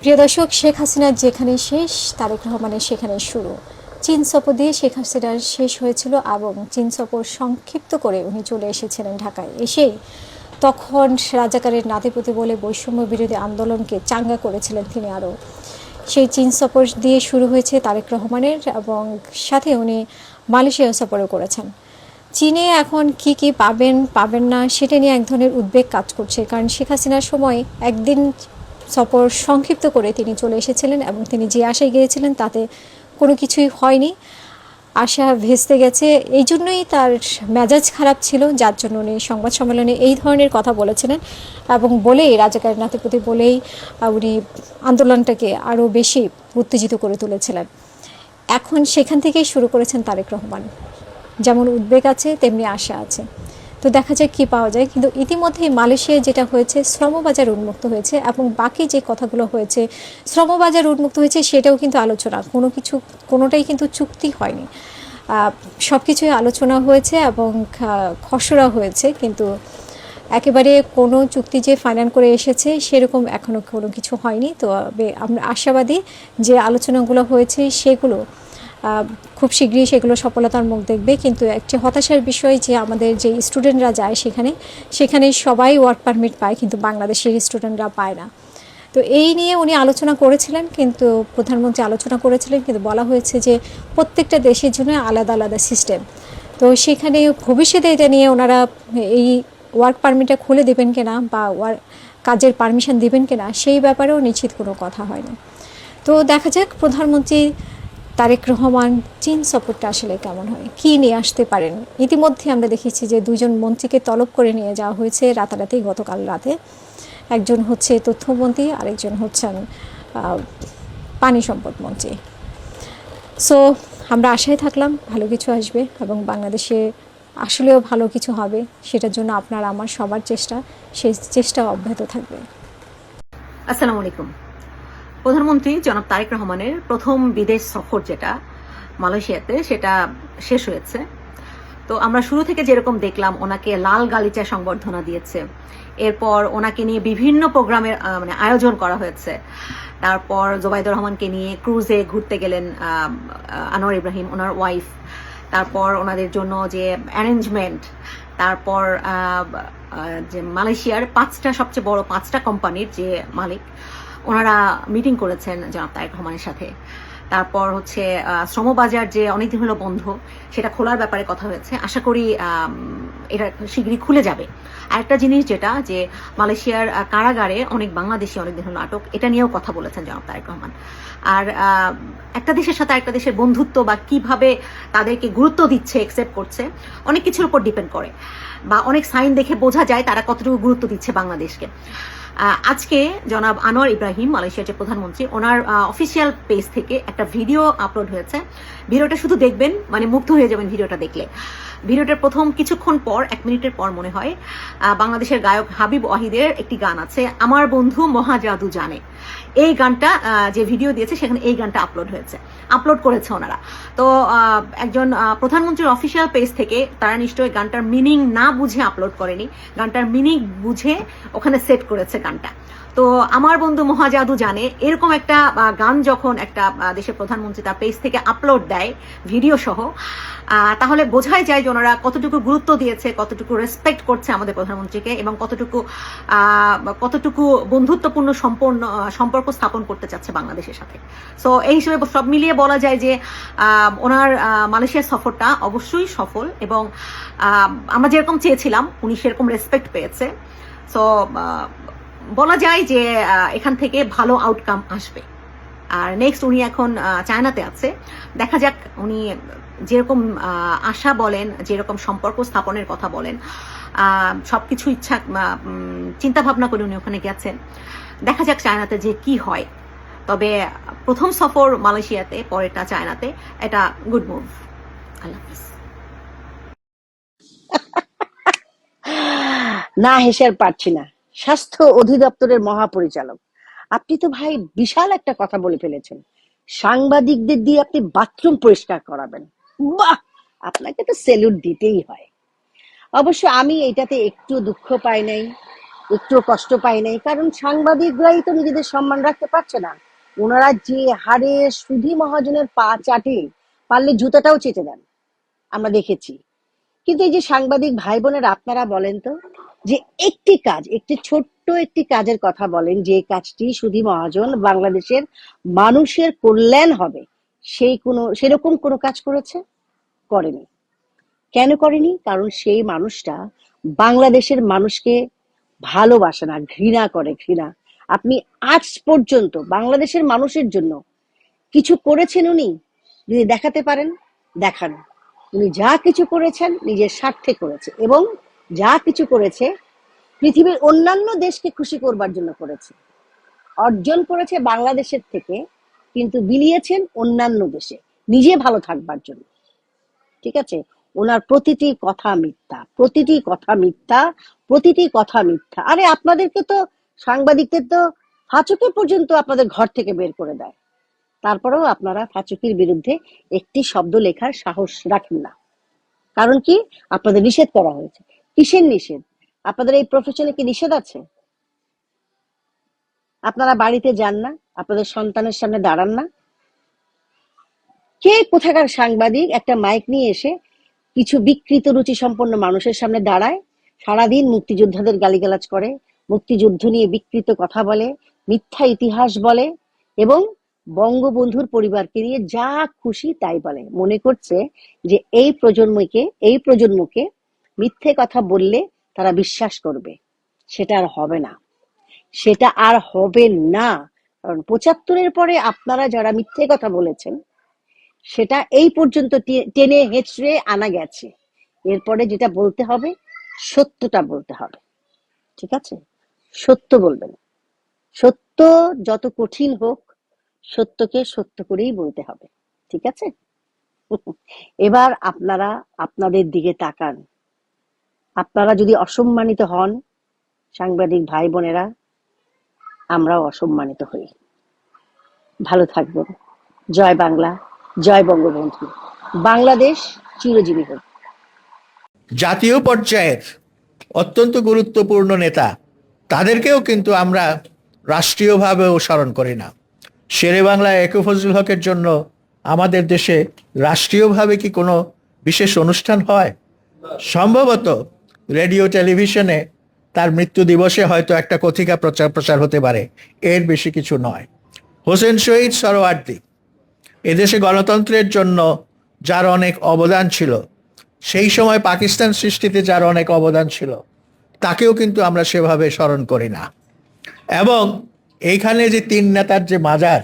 প্রিয় দর্শক, শেখ হাসিনার যেখানে শেষ তারেক রহমানের সেখানে শুরু। চীন সফর দিয়ে শেখ হাসিনার শেষ হয়েছিল এবং চীন সফর সংক্ষিপ্ত করে উনি চলে এসেছিলেন ঢাকায়। এসেই তখন রাজাকারের নাতিপুতি বলে বৈষম্য বিরোধী আন্দোলনকে চাঙ্গা করেছিলেন তিনি আরও। সেই চীন সফর দিয়ে শুরু হয়েছে তারেক রহমানের, এবং সাথে উনি মালয়েশিয়া সফরও করেছেন। চীনে এখন কি পাবেন না সেটা নিয়ে এক ধরনের উদ্বেগ কাজ করছে, কারণ শেখ হাসিনার সময় একদিন সফর সংক্ষিপ্ত করে তিনি চলে এসেছিলেন এবং তিনি যে আশায় গিয়েছিলেন তাতে কোনো কিছুই হয়নি, আশা ভেস্তে গেছে। এই জন্যই তার মেজাজ খারাপ ছিল, যার জন্য উনি সংবাদ সম্মেলনে এই ধরনের কথা বলেছিলেন এবং বলেই রাজাকার নাতিপুতি বলেই উনি আন্দোলনটাকে আরও বেশি উত্তেজিত করে তুলেছিলেন। এখন সেখান থেকেই শুরু করেছেন তারেক রহমান। যেমন উদ্বেগ আছে তেমনি আশা আছে, তো দেখা যায় কি পাওয়া যায়। কিন্তু ইতিমধ্যে মালয়েশিয়ায় যেটা হয়েছে, শ্রমবাজার উন্মুক্ত হয়েছে এবং বাকি যে কথাগুলো হয়েছে, শ্রমবাজার উন্মুক্ত হয়েছে সেটাও কিন্তু আলোচনা, কোনোটাই কিন্তু চুক্তি হয়নি। সব কিছুই আলোচনা হয়েছে এবং খসড়া হয়েছে, কিন্তু একেবারে কোনো চুক্তি যে ফাইনাল করে এসেছে সেরকম এখনও কোনো কিছু হয়নি। তো আমরা আশাবাদী যে আলোচনাগুলো হয়েছে সেগুলো খুব শীঘ্রই সেগুলো সফলতার মুখ দেখবে। কিন্তু একটি হতাশার বিষয় যে আমাদের যে স্টুডেন্টরা যায় সেখানে সবাই ওয়ার্ক পারমিট পায়, কিন্তু বাংলাদেশের স্টুডেন্টরা পায় না। তো এই নিয়ে উনি আলোচনা করেছিলেন, কিন্তু প্রধানমন্ত্রী আলোচনা করেছিলেন, কিন্তু বলা হয়েছে যে প্রত্যেকটা দেশের জন্য আলাদা আলাদা সিস্টেম। তো সেখানে ভবিষ্যতে এটা নিয়ে ওনারা এই ওয়ার্ক পারমিটটা খুলে দেবেন কিনা বা কাজের পারমিশন দেবেন কিনা সেই ব্যাপারেও নিশ্চিত কোনো কথা হয়নি। তো দেখা যাক প্রধানমন্ত্রী তারেক রহমান চীন সফরটা আসলে কেমন হয়, কী নিয়ে আসতে পারেন। ইতিমধ্যে আমরা দেখেছি যে দুজন মন্ত্রীকে তলব করে নিয়ে যাওয়া হয়েছে রাতারাতি গতকাল রাতে। একজন হচ্ছে তথ্যমন্ত্রী, আরেকজন হচ্ছেন পানি সম্পদ মন্ত্রী। সো আমরা আশায় থাকলাম ভালো কিছু আসবে এবং বাংলাদেশে আসলেও ভালো কিছু হবে, সেটার জন্য আপনার আমার সবার সেই চেষ্টা অব্যাহত থাকবে। আসসালামু আলাইকুম। প্রধানমন্ত্রী জনাব তারেক রহমানের প্রথম বিদেশ সফর যেটা মালয়েশিয়াতে, সেটা শেষ হয়েছে। তো আমরা শুরু থেকে যেরকম দেখলাম, ওনাকে লাল গালিচা সংবর্ধনা দিয়েছে, এরপর ওনাকে নিয়ে বিভিন্ন প্রোগ্রামের আয়োজন করা হয়েছে। তারপর জোবাইদুর রহমানকে নিয়ে ক্রুজে ঘুরতে গেলেন আনোয়ার ইব্রাহিম, ওনার ওয়াইফ। তারপর ওনাদের জন্য যে অ্যারেঞ্জমেন্ট, তারপর যে মালয়েশিয়ার সবচেয়ে বড় 5টা কোম্পানির যে মালিক, ওনারা মিটিং করেছেন জনাব তারেক রহমানের সাথে। তারপর হচ্ছে শ্রমবাজার যে অনেকদিন হলো বন্ধ, সেটা খোলার ব্যাপারে কথা হয়েছে। আশা করি এটা শীঘ্রই খুলে যাবে। আরেকটা জিনিস যেটা, যে মালয়েশিয়ার কারাগারে অনেক বাংলাদেশি অনেকদিন হলো আটক, এটা নিয়েও কথা বলেছেন জনাব তারেক রহমান। আর একটা দেশের সাথে একটা দেশের বন্ধুত্ব বা কিভাবে তাদেরকে গুরুত্ব দিচ্ছে, একসেপ্ট করছে, অনেক কিছুর উপর ডিপেন্ড করে, বা অনেক সাইন দেখে বোঝা যায় তারা কতটুকু গুরুত্ব দিচ্ছে বাংলাদেশকে। আজকে জনাব আনোয়ার ইব্রাহিম, মালয়েশিয়ার যে প্রধানমন্ত্রী, ওনার অফিসিয়াল পেজ থেকে একটা ভিডিও আপলোড হয়েছে। ভিডিওটা শুধু দেখবেন, মানে মুগ্ধ হয়ে যাবেন ভিডিওটা দেখলে। ভিডিওটার প্রথম কিছুক্ষণ পর, 1 মিনিটের পর মনে হয়, বাংলাদেশের গায়ক হাবিব ওয়াহিদের একটি গান আছে, আমার বন্ধু মহাজাদু জানে। এই গানটা যে ভিডিও দিয়েছে সেখানে এই গানটা আপলোড করেছে ওনারা। তো একজন প্রধানমন্ত্রীর অফিসিয়াল পেজ থেকে তারা নিশ্চয়ই গানটার মিনিং না বুঝে আপলোড করেনি, গানটার মিনিং বুঝে ওখানে সেট করেছে গানটা। তো আমার বন্ধু মহাজাদু জানে, এরকম একটা গান যখন একটা দেশের প্রধানমন্ত্রী তার পেজ থেকে আপলোড দেয় ভিডিও সহ, তাহলে বোঝাই যায় যে ওনারা কতটুকু গুরুত্ব দিয়েছে, কতটুকু রেসপেক্ট করছে আমাদের প্রধানমন্ত্রীকে, এবং কতটুকু বন্ধুত্বপূর্ণ সম্পর্ক স্থাপন করতে চাচ্ছে বাংলাদেশের সাথে। সো এই হিসেবে সব মিলিয়ে বলা যায় যে ওনার মালয়েশিয়ার সফরটা অবশ্যই সফল, এবং আমরা যেরকম চেয়েছিলাম উনি সেরকম রেসপেক্ট পেয়েছে। সো বলা যায় যে এখান থেকে ভালো আউটকাম আসবে। আর নেক্সট উনি এখন চায়নাতে আছে, দেখা যাক উনি যেরকম আশা বলেন, যেরকম সম্পর্ক স্থাপনের কথা বলেন, সবকিছু চিন্তা ভাবনা করে উনি ওখানে গেছেন। দেখা যাক চায়নাতে যে কি হয়। তবে প্রথম সফর মালয়েশিয়াতে, পরেরটা চায়নাতে, এটা গুড মুভ। আল্লাহ হাফিজ। না হেসে আর পারছি না। স্বাস্থ্য অধিদপ্তরের মহাপরিচালক, আপনি তো ভাই বিশাল একটা কথা বলে ফেলেছেন। সাংবাদিকদের দিয়ে আপনি বাথরুম পরিষ্কার করাবেন, বাহ! আপনাকে তো সেলুট দিতেই হয়। অবশ্য আমি এটাতে একটু দুঃখ পাই নাই, একটু কষ্ট পাই নাই, কারণ সাংবাদিকরাই তো নিজেদের সম্মান রাখতে পারছে না। ওনারা যে হারে সুধী মহাজনের পা চাটে, পারলে জুতাটাও চেটে দেন, আমরা দেখেছি। কিন্তু এই যে সাংবাদিক ভাই বোনেরা, আপনারা বলেন তো, যে একটি কাজ, একটি ছোট্ট একটি কাজের কথা বলেন, যে কাজটি সুধী মহাজন বাংলাদেশের মানুষের কল্যাণ হবে, সেরকম কোনো কাজ করেছে? করেনি। কেন করেনি? কারণ সেই মানুষটা বাংলাদেশের মানুষকে ভালোবাসে না, ঘৃণা করে, ঘৃণা। আপনি আজ পর্যন্ত বাংলাদেশের মানুষের জন্য কিছু করেছেন উনি? যদি দেখাতে পারেন, দেখান। উনি যা কিছু করেছেন নিজের স্বার্থে করেছে, এবং যা কিছু করেছে পৃথিবীর অন্যান্য দেশকে খুশি করবার জন্য করেছে। অর্জন করেছে বাংলাদেশের থেকে, কিন্তু বিলিয়েছেন অন্যান্য দেশে নিজে ভালো থাকবার জন্য। ঠিক আছে? ওনার প্রতিটি কথা মিথ্যা, প্রতিটি কথা মিথ্যা, প্রতিটি কথা মিথ্যা। আরে আপনাদেরকে তো, সাংবাদিকদের তো ফাঁচুকে পর্যন্ত আপনাদের ঘর থেকে বের করে দেয়, তারপরেও আপনারা ফাঁচুকির বিরুদ্ধে একটি শব্দ লেখার সাহস রাখেন না। কারণ কি? আপনাদের নিষেধ করা হয়েছে। কিসের নিষেধ? আপনাদের এই প্রফেশনে কি নিষেধ আছে? আপনারা বাড়িতে যান না? আপনাদের সন্তানের সামনে দাঁড়ান না? কে কোথাকার সাংবাদিক একটা মাইক নিয়ে এসে কিছু বিকৃত রুচি সম্পন্ন মানুষের সামনে দাঁড়ায়, সারাদিন মুক্তিযোদ্ধাদের গালিগালাজ করে, মুক্তিযুদ্ধ নিয়ে বিকৃত কথা বলে, মিথ্যা ইতিহাস বলে, এবং বঙ্গবন্ধুর পরিবারকে নিয়ে যা খুশি তাই বলে, মনে করছে যে এই প্রজন্মকে মিথ্যে কথা বললে তারা বিশ্বাস করবে। সেটা আর হবে না, সেটা আর হবে না। কারণ ৭৫-এর পরে আপনারা যারা মিথ্যে কথা বলেছেন, সেটা এই পর্যন্ত টেনে হেঁচড়ে আনা গেছে। এরপরে যেটা বলতে হবে, সত্যটা বলতে হবে। ঠিক আছে? সত্য বলবেন। সত্য যত কঠিন হোক, সত্যকে সত্য করেই বলতে হবে। ঠিক আছে? এবার আপনারা আপনাদের দিকে তাকান। আপনারা যদি অসম্মানিত হন, সাংবাদিক ভাই বোনেরা, আমরাও অসম্মানিত হই। ভালো থাকবেন। জয় বাংলা, জয় বঙ্গবন্ধু। বাংলাদেশ চিরজীবী হোক। জাতীয় পর্যায়ের অত্যন্ত গুরুত্বপূর্ণ নেতা, তাদেরকেও কিন্তু আমরা রাষ্ট্রীয়ভাবেও স্মরণ করি না। শেরে বাংলা একে ফজলুল হকের জন্য আমাদের দেশে রাষ্ট্রীয়ভাবে কি কোনো বিশেষ অনুষ্ঠান হয়? সম্ভবত রেডিও টেলিভিশনে তার মৃত্যু দিবসে হয়তো একটা কথিকা প্রচার হতে পারে, এর বেশি কিছু নয়। হোসেন শহীদ সরওয়ার্দী এদেশে গণতন্ত্রের জন্য যার অনেক অবদান ছিল, সেই সময় পাকিস্তান সৃষ্টিতে যার অনেক অবদান ছিল, তাকেও কিন্তু আমরা সেভাবে স্মরণ করি না। এবং এইখানে যে তিন নেতার যে মাজার,